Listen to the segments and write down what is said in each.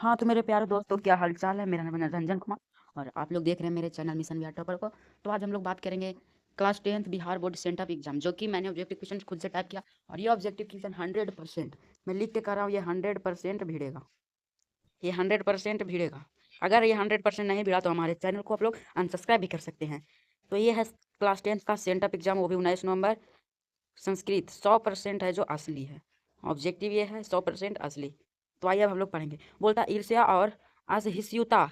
हाँ तो मेरे प्यारे दोस्तों, क्या हालचाल है। मेरा नाम है रंजन कुमार और आप लोग देख रहे हैं मेरे चैनल मिशन बिहार टॉपर को। तो आज हम लोग बात करेंगे class 10th Bihar board centre exam, जो कि मैंने ऑब्जेक्टिव क्वेश्चन खुद से टाइप किया और ये ऑब्जेक्टिव क्वेश्चन 100% मैं लिख के कर रहा हूँ। ये 100% भिड़ेगा, ये 100% भिड़ेगा। अगर ये 100% नहीं भिड़ा तो हमारे चैनल को आप लोग अनसब्सक्राइब भी कर सकते हैं। तो ये है क्लास 10th का सेंटर एग्जाम, वो भी 19 नवंबर। संस्कृत 100% है जो असली है। ऑब्जेक्टिव ये है 100% असली। तो आइए अब हम लोग पढ़ेंगे। बोलता ईर्ष्या और असहिष्णुता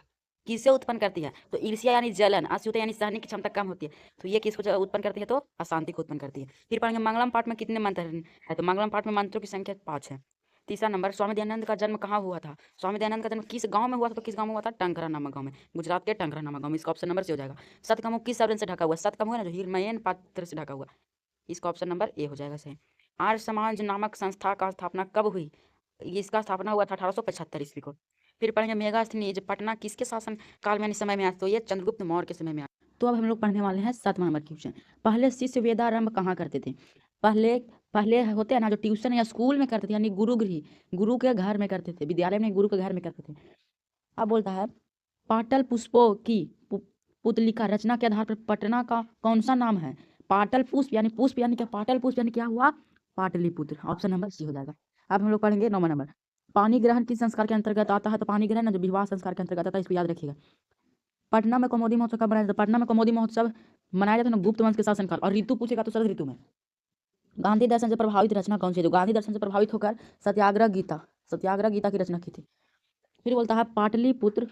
किसे उत्पन्न करती है। तो ईर्ष्या यानी जलन, असहिष्णुता यानी सहने की क्षमता कम होती है। तो ये किसको उत्पन्न करती है, तो अशांति को उत्पन्न करती है। फिर पढ़ेंगे मंगलम पाठ में कितने मंत्र है। तो मंगलम पाठ में मंत्रों की संख्या 5 है। तीसरा नंबर, स्वामी दयानंद का जन्म कहाँ हुआ था। स्वामी दयानंद का जन्म किस गांव में हुआ था। तो किस गांव में हुआ था, टंकरा नामक गांव में, गुजरात के टंकरा नामक गांव में। इसका ऑप्शन नंबर से हो जाएगा। सत का मुख किस साधन से ढका हुआ है। सत का मुख है ना, जो हिरमयन पात्र से ढका हुआ। इसका ऑप्शन नंबर ए हो जाएगा सही। आर्य समाज नामक संस्था का स्थापना कब हुई। इसका स्थापना हुआ था 1875 ईस्वी को। फिर पढ़ेंगे मेगास्थनीज पटना किसके शासन काल में यानी समय में आया। तो ये चंद्रगुप्त मौर्य के समय में आया। तो अब हम लोग पढ़ने वाले हैं 7वां नंबर क्वेश्चन। पहले शिष्य वेदारंभ कहाँ करते थे। पहले पहले होते हैं ना, जो ट्यूशन या स्कूल में करते थे, यानी गुरुगृह, गुरु के घर में करते थे, विद्यालय में गुरु के घर में करते थे। अब बोलता है पाटल पुष्पों की पुतलिका रचना के आधार पर पटना का कौन सा नाम है। पाटल पुष्प यानी क्या, पाटल पुष्प यानी क्या हुआ, पाटलिपुत्र। ऑप्शन नंबर सी हो जाएगा। अब हम लोग पढ़ेंगे 9वां नंबर। पानी ग्रहण किस संस्कार के अंतर्गत आता है। तो पानी ग्रहण ना, जो विवाह संस्कार के अंतर्गत आता है, इसको याद रखिएगा। पटना में कौमुदी महोत्सव कब मनाया जाता है। पटना में कौमुदी महोत्सव मनाया जाता है ना, गुप्त वंश के शासनकाल। और ऋतु पूछेगा तो शरद ऋतु में। गांधी दर्शन से प्रभावित रचना कौन सी है। जो गांधी दर्शन से प्रभावित होकर सत्याग्रह गीता की रचना की थी। फिर बोलता है पाटलिपुत्र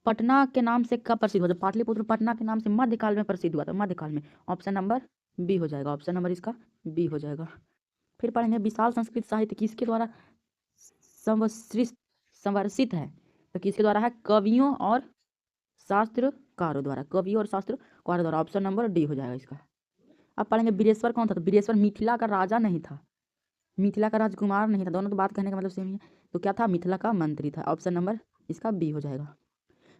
पटना के नाम से कब प्रसिद्ध हुआ। तो पाटलिपुत्र पटना के नाम से मध्यकाल में प्रसिद्ध हुआ था, मध्यकाल में। ऑप्शन नंबर बी हो जाएगा। ऑप्शन नंबर इसका बी हो जाएगा। फिर पढ़ेंगे विशाल संस्कृत साहित्य किसके द्वारा संवर्षित संवर्षित है। तो किसके द्वारा है, कवियों और शास्त्रकारों द्वारा, कवियों और शास्त्रकारों द्वारा। ऑप्शन नंबर डी हो जाएगा इसका। अब पढ़ेंगे बीरेश्वर कौन था। तो बीरेश्वर मिथिला का राजा नहीं था, मिथिला का राजकुमार नहीं था। दोनों तो बात कहने का मतलब सेम ही है। तो क्या था, मिथिला का मंत्री था। ऑप्शन नंबर इसका बी हो जाएगा।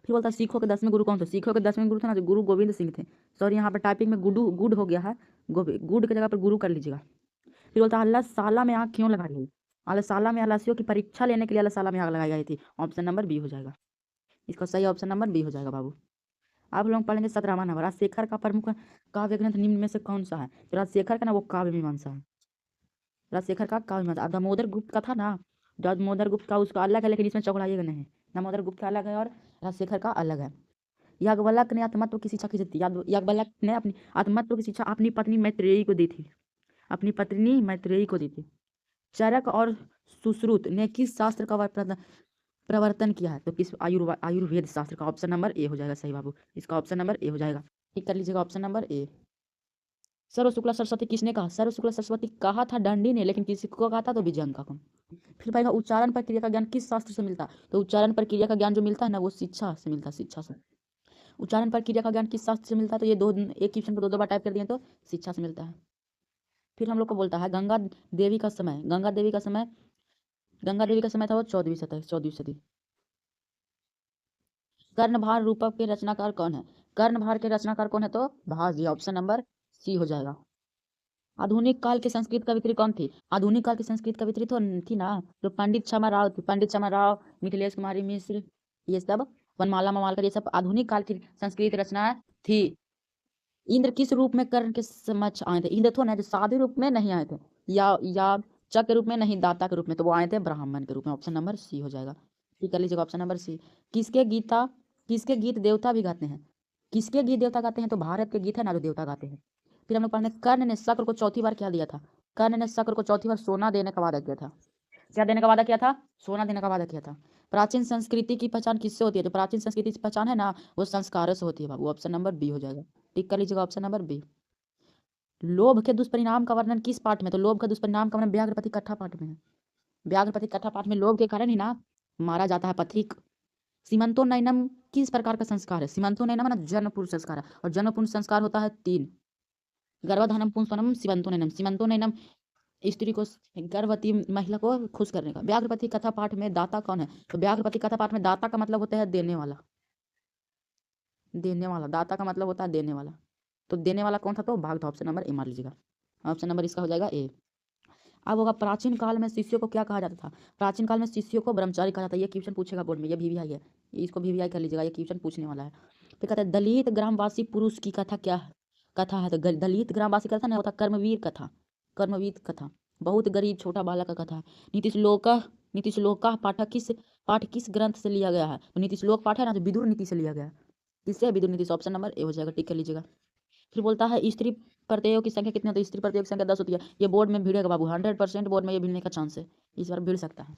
फिर बोलता है सिखों के 10वें गुरु कौन थे। सिखों के 10वें गुरु थे ना, जो गुरु गोविंद सिंह थे। सॉरी, यहाँ पर टाइपिंग में गुड हो गया है, गुड की जगह पर गुरु कर लीजिएगा। फिर बोलता है अल्लाह में आग क्यों लगाई गई। अल्लाह में अलासियों की परीक्षा लेने के लिए अल्लाह में आग लगाई गई थी। ऑप्शन नंबर बी हो जाएगा। इसका सही ऑप्शन नंबर बी हो जाएगा बाबू। आप लोग पढ़ेंगे 17वां नंबर। राजशेखर का प्रमुख काव्य ग्रंथ निम्न में से कौन सा है। तो राजशेखर का ना, वो काव्य मीमांसा है। राजशेखर का काव्य मीमांसा। अब दामोदर गुप्त का था ना, दामोदर गुप्त का उसका अलग है, लेकिन इसमें चौकड़ाइएगा नहीं। दामोदर गुप्त का अलग है और राजशेखर का अलग है। याज्ञवल्क्य ने आत्मतत्व की शिक्षा किसे दी। याज्ञवल्क्य ने अपनी आत्मतत्व की शिक्षा अपनी पत्नी मैत्रेयी को दी थी, अपनी पत्नी मैत्रेयी को दी थी। चरक और सुश्रुत ने किस शास्त्र का प्रवर्तन किया है। तो किस आयुर्वेद शास्त्र का। ऑप्शन नंबर ए हो जाएगा सही बाबू। इसका ऑप्शन नंबर ए हो जाएगा। ठीक कर लीजिएगा, ऑप्शन नंबर ए। सर्व शुक्ला सरस्वती किसने कहा। सर्व शुक्ला सरस्वती कहा था दंडी ने, लेकिन किसी को कहा था, तो विजयंका को। फिर पाएगा उच्चारण प्रक्रिया का ज्ञान किस शास्त्र से मिलता है। तो उच्चारण प्रक्रिया का ज्ञान जो मिलता है ना, वो शिक्षा से मिलता है, शिक्षा से। उच्चारण प्रक्रिया का ज्ञान किस शास्त्र से मिलता है। तो ये दो, एक क्वेश्चन को दो दो बार टाइप कर दिए तो शिक्षा से मिलता है। फिर हम लोग को बोलता है गंगा देवी का समय। गंगा देवी का समय था वो 14वीं सदी। कर्णभार रूपक के रचनाकार कौन है। कर्णभार के रचनाकार कौन है, तो भास जी। ऑप्शन नंबर सी हो जाएगा। आधुनिक काल की संस्कृत कवित्री कौन थी। आधुनिक काल की संस्कृत कवित्री तो थी ना, जो पंडित क्षमा राव थी। पंडित क्षमा राव, मिथिलेश कुमारी मिश्र, ये सब, वनमाला मवालकर, ये सब आधुनिक काल की संस्कृत रचना थी। इंद्र किस रूप में कर्ण के समक्ष आए थे। इंद्र तो ना, जो साधु रूप में नहीं आए थे, या चक के रूप में नहीं, दाता के रूप में, तो वो आए थे ब्राह्मण के रूप में। ऑप्शन नंबर सी हो जाएगा। ठीक कर लीजिएगा, ऑप्शन नंबर सी। किसके गीत देवता भी गाते हैं। किसके गीत देवता गाते हैं, तो भारत के गीत है ना, जो देवता गाते हैं। फिर हम लोग पढ़ने कर्ण ने शक्र को चौथी बार क्या दिया था। कर्ण ने शक्र को चौथी बार सोना देने का वादा किया था। क्या देने का वादा किया था, सोना देने का वादा किया था। प्राचीन संस्कृति की पहचान किससे होती है। जो प्राचीन संस्कृति की पहचान है ना, वो संस्कारों से होती है बाबू। ऑप्शन नंबर बी हो जाएगा। टिक कर लीजिएगा, ऑप्शन नंबर बी। लोभ के दुष्परिणाम का वर्णन किस पाठ में। तो लोभ का दुष्परिणाम का वर्णन व्याघ्रपति कथा पाठ में है। व्याघ्रपति कथा पाठ में लोभ के कारण ही ना मारा जाता है पथिक। सीमंतो नयनम किस प्रकार का संस्कार है। सीमंतो नयनम ना जन्मपूर्व संस्कार है, और जन्मपूर्व संस्कार होता है 3। गर्भधानम पुंसवनम सीमंतो नयनम। सीमंतो नयनम स्त्री को, गर्भवती महिला को खुश करने का। व्याघ्रपति कथा पाठ में दाता कौन है। तो व्याघ्रपति कथा पाठ में दाता का मतलब होता है देने वाला। देने वाला, दाता का मतलब होता है देने वाला। तो देने वाला कौन था, तो भाग था। ऑप्शन नंबर ए मार लीजिएगा। ऑप्शन नंबर इसका हो जाएगा ए। अब होगा प्राचीन काल में शिष्यों को क्या कहा जाता था? प्राचीन काल में शिष्यों को ब्रह्मचारी कहा जाता है। ये क्वेश्चन पूछेगा बोर्ड में, ये VVI है, इसको VVI कर लीजिएगा, ये क्वेश्चन पूछने वाला है। फिर कहता है दलित ग्रामवासी पुरुष की कथा क्या कथा है? तो दलित ग्रामवासी कथा ना होता कर्मवीर कथा, कर्मवीर कथा, बहुत गरीब छोटा बालक का कथा है। नीतिश्लोका पाठ किस ग्रंथ से लिया गया है? तो नीतिश्लोक पाठ है ना, तो विदुर नीति से लिया गया है। किससे? विदुर नीति से। ऑप्शन नंबर ए हो जाएगा, टिक कर लीजिएगा। फिर बोलता है स्त्री प्रत्ययों की संख्या कितनी होती है? स्त्री प्रत्ययों की संख्या 10 होती है। ये बोर्ड में भिड़ेगा बाबू, 100% बोर्ड में ये भिड़ने का चांस है, इस बार भिड़ सकता है।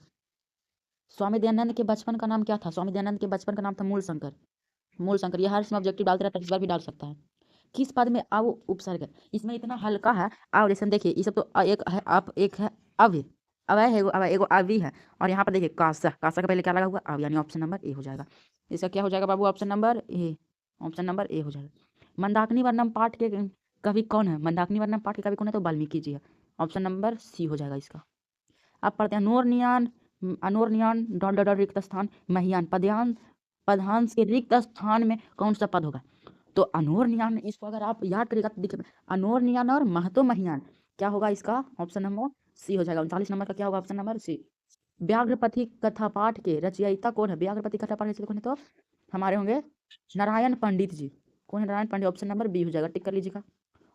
स्वामी दयानंद के बचपन का नाम क्या था? स्वामी दयानंद के बचपन का नाम था मूल शंकर। मूल शंकर, ये हर इसमें ऑब्जेक्टिव डालते रहता है, इस बार भी डाल सकता है। किस पद में अव उपसर्ग है? इसमें इतना हल्का है अव, जैसे देखिए ये सब तो एक है आप, एक है अव, अवय है एगो अवी है, और यहाँ पर देखिए कासा, कासा का पहले क्या लगा हुआ? अव, यानी ऑप्शन नंबर ए हो जाएगा। इसका क्या हो जाएगा बाबू? Option number A, option number A हो जाएगा। मंदाकिनी वर्णम पाठ के कवि कौन है? मंदाकिनी वर्णम पाठ के कवि कौन है? तो वाल्मीकि जी है, ऑप्शन नंबर सी हो जाएगा इसका। अब पढ़ते हैं अनोरनियान डॉट डॉट डॉट रिक्त स्थान महियान पदांश के रिक्त स्थान में कौन सा पद होगा? तो अनोरनियान, इसको अगर आप याद करिएगा तो देखिए अनोरनियान और महतो महियान क्या होगा इसका? ऑप्शन नंबर सी हो जाएगा। 39 नंबर का क्या होगा? Option number C. व्याघ्रपति कथा पाठ के रचयिता कौन है? व्याघ्रपति कथा पाठ के रचयिता कौन है? तो हमारे होंगे नारायण पंडित जी। कौन है? नारायण पंडित, ऑप्शन नंबर बी हो जाएगा, टिक कर लीजिएगा।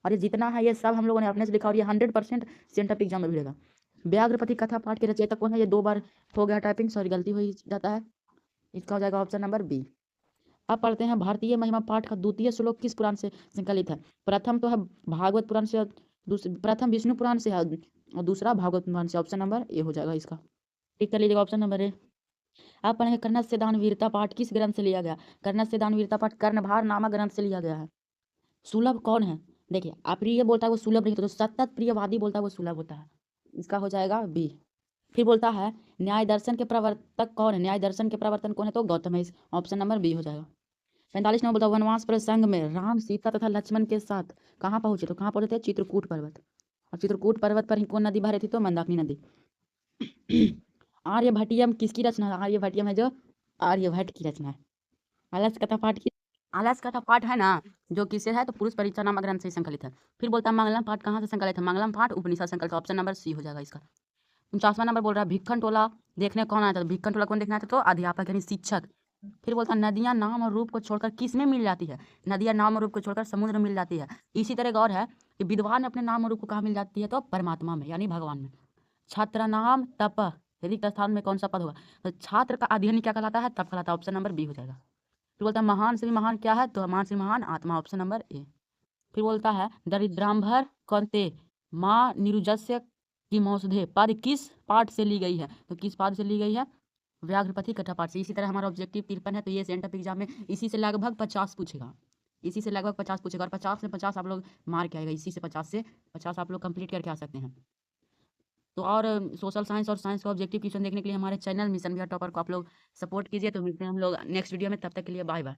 और ये जितना है ये सब हम लोगों ने अपने से लिखा, और ये 100% सेंटर एग्जाम में मिलेगा। व्याघ्रपति कथा पाठ के रचयिता कौन है? ये 2 बार हो गया टाइपिंग, सॉरी गलती हो ही जाता है, इसका हो जाएगा ऑप्शन नंबर बी। अब पढ़ते हैं भारतीय महिमा पाठ का द्वितीय श्लोक किस पुराण से संकलित है? प्रथम तो है भागवत पुराण से, प्रथम विष्णु पुराण से है, और दूसरा भागवत पुराण से, ऑप्शन नंबर ए हो जाएगा इसका, टिक कर लीजिएगा, ऑप्शन नंबर ए। आप पढ़ेंगे कर्णस्य से दानवीरता पाठ किस ग्रंथ से लिया गया? कर्णस्य से दानवीरता पाठ कर्णभार नामक ग्रंथ से लिया गया है। सुलभ कौन है? देखिए अप्रिय बोलता है वो सुलभ नहीं, तो सतत प्रियवादी बोलता है वो सुलभ होता है, इसका हो जाएगा बी। फिर बोलता है न्याय दर्शन के प्रवर्तक कौन है? न्याय दर्शन के प्रवर्तन कौन है? तो गौतम है, ऑप्शन नंबर बी हो जाएगा। 45 नंबर बोलता है वनवास प्रसंग में राम सीता तथा लक्ष्मण के साथ कहाँ पहुंचे? तो कहाँ पहुंचे थे? चित्रकूट पर्वत, और चित्रकूट पर्वत पर ही कौन नदी बह रही थी? तो मंदाकिनी नदी। आर्यभट्टियम किसकी रचना है? आर्यभट्टियम है जो आर्यभट्ट की रचना है। आलस कथा पाठ की, आलस कथा पाठ है ना जो किससे है? तो पुरुष परीक्षा नामक ग्रंथ से संकलित है। फिर बोलता है मंगलम पाठ कहाँ से संकलित है? मंगलम पाठ उपनिषद संकलित, ऑप्शन नंबर सी हो जाएगा इसका। 49वां नंबर बोल रहा है भिक्खन टोला देखने कौन आया था? भिक्खन टोला कौन देखने आया था? तो अध्यापक यानी शिक्षक। फिर बोलता है नदियां नाम और रूप को छोड़कर किस में मिल जाती है? नदियां नाम और रूप को छोड़कर समुद्र में मिल जाती है। इसी तरह गौर है कि विद्वान अपने नाम और रूप को कहाँ मिल जाती है? तो परमात्मा में, यानी भगवान में। छात्र नाम तप रिक्त स्थान में कौन सा पद होगा? तो छात्र का अध्ययन क्या कहलाता है? तप कहलाता है, ऑप्शन नंबर बी हो जाएगा। फिर बोलता है महान से भी महान क्या है? तो महान से महान आत्मा, ऑप्शन नंबर ए। फिर बोलता है दरिद्रांभर कौनते माँ निरुजस्य की मौसधे पद किस पाठ से ली गई है? तो किस पाठ से ली गई है? व्याघ्रपति कथा पाठ से। इसी तरह हमारा ऑब्जेक्टिव 53 है, तो ये सेंटर एग्जाम में इसी से लगभग 50 पूछेगा, इसी से लगभग 50 पूछेगा, और 50 से 50 आप लोग मार के आएगा, इसी से 50 आप लोग कंप्लीट करके आ सकते हैं। तो और सोशल साइंस और साइंस का ऑब्जेक्टिव क्वेश्चन देखने के लिए हमारे चैनल मिशन बिहार टॉपर को आप लोग सपोर्ट कीजिए। तो मिलते हैं हम लोग नेक्स्ट वीडियो में, तब तक के लिए बाय बाय।